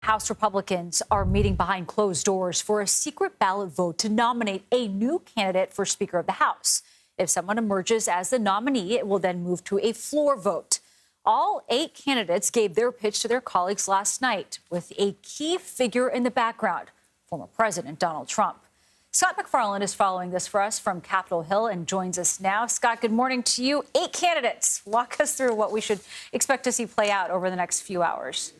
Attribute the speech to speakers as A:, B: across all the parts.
A: House Republicans are meeting behind closed doors for a secret ballot vote to nominate a new candidate for Speaker of the House. If someone emerges as the nominee, it will then move to a floor vote. All 8 candidates gave their pitch to their colleagues last night, with a key figure in the background, former President Donald Trump. Scott MacFarlane is following this for us from Capitol Hill and joins us now. Scott, good morning to you. 8 candidates. Walk us through what we should expect to see play out over the next few hours.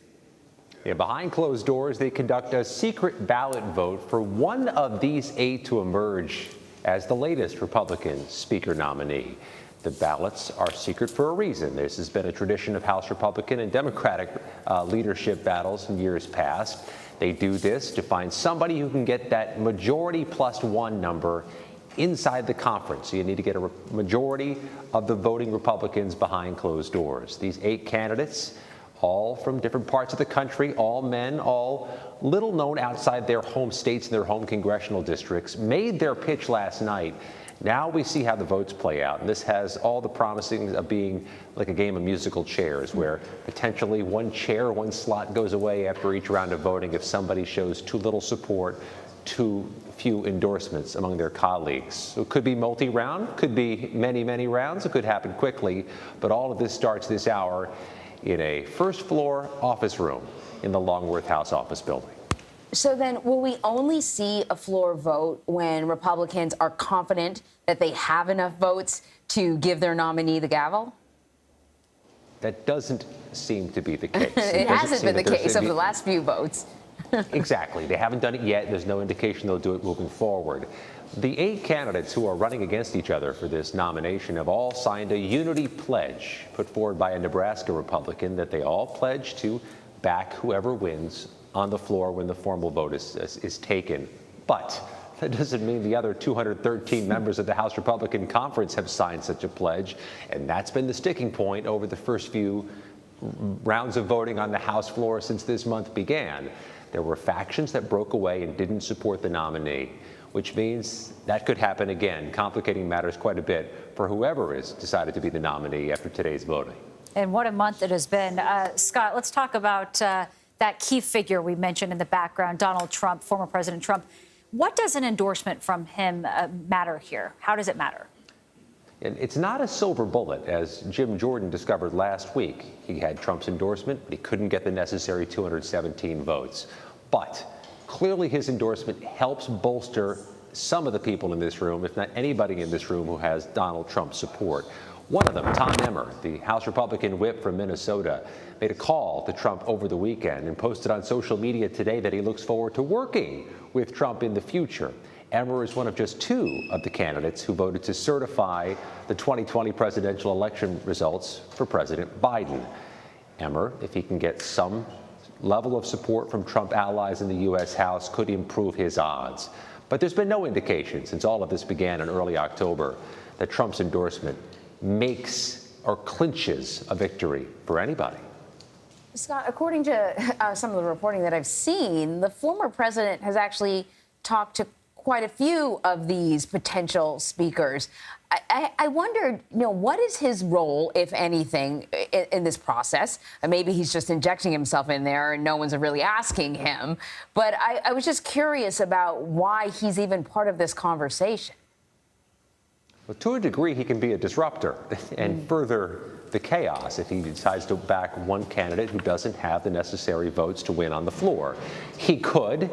B: Yeah, behind closed doors, they conduct a secret ballot vote for one of these 8 to emerge as the latest Republican Speaker nominee. The ballots are secret for a reason. This has been a tradition of House Republican and Democratic leadership battles in years past. They do this to find somebody who can get that majority plus 1 number inside the conference. So you need to get a majority of the voting Republicans behind closed doors. These 8 candidates, all from different parts of the country, all men, all little known outside their home states and their home congressional districts, made their pitch last night. Now we see how the votes play out, and this has all the promising of being like a game of musical chairs, where potentially one chair, one slot goes away after each round of voting if somebody shows too little support, too few endorsements among their colleagues. So it could be multi-round, could be many, many rounds. It could happen quickly, but all of this starts this hour in a first-floor office room in the Longworth House office building.
C: So then, will we only see a floor vote when Republicans are confident that they have enough votes to give their nominee the gavel?
B: That doesn't seem to be the case.
C: It hasn't been the case over the last few votes.
B: Exactly. They haven't done it yet. There's no indication they'll do it moving forward. The 8 candidates who are running against each other for this nomination have all signed a unity pledge put forward by a Nebraska Republican that they all pledge to back whoever wins on the floor when the formal vote is taken. But that doesn't mean the other 213 members of the House Republican Conference have signed such a pledge, and that's been the sticking point over the first few rounds of voting on the House floor since this month began. There were factions that broke away and didn't support the nominee, which means that could happen again, complicating matters quite a bit for whoever is decided to be the nominee after today's voting.
A: And what a month it has been. Scott, let's talk about that key figure we mentioned in the background, Donald Trump, former President Trump. What does an endorsement from him matter here? How does it matter?
B: And it's not a silver bullet, as Jim Jordan discovered last week. He had Trump's endorsement, but he couldn't get the necessary 217 votes. But clearly his endorsement helps bolster some of the people in this room, if not anybody in this room who has Donald Trump support. One of them, Tom Emmer, the House Republican whip from Minnesota, made a call to Trump over the weekend and posted on social media today that he looks forward to working with Trump in the future. Emmer is one of just 2 of the candidates who voted to certify the 2020 presidential election results for President Biden. Emmer, if he can get some level of support from Trump allies in the U.S. House, could improve his odds. But there's been no indication since all of this began in early October that Trump's endorsement makes or clinches a victory for anybody.
C: Scott, according to some of the reporting that I've seen, the former president has actually talked to quite a few of these potential speakers. I wondered, what is his role, if anything, in this process? Maybe he's just injecting himself in there and no one's really asking him. But I was just curious about why he's even part of this conversation.
B: Well, to a degree, he can be a disruptor and further the chaos if he decides to back one candidate who doesn't have the necessary votes to win on the floor. He could,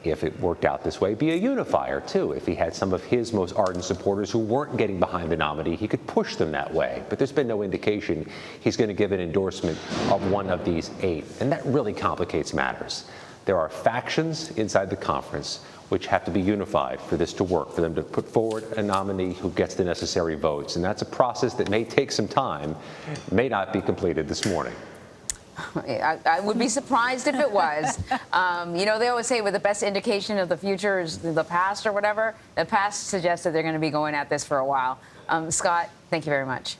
B: if it worked out this way, be a unifier, too. If he had some of his most ardent supporters who weren't getting behind the nominee, he could push them that way. But there's been no indication he's going to give an endorsement of one of these 8. And that really complicates matters. There are factions inside the conference which have to be unified for this to work, for them to put forward a nominee who gets the necessary votes. And that's a process that may take some time, may not be completed this morning.
C: I would be surprised if it was. They always say the best indication of the future is the past or whatever. The past suggests that they're going to be going at this for a while. Scott, thank you very much.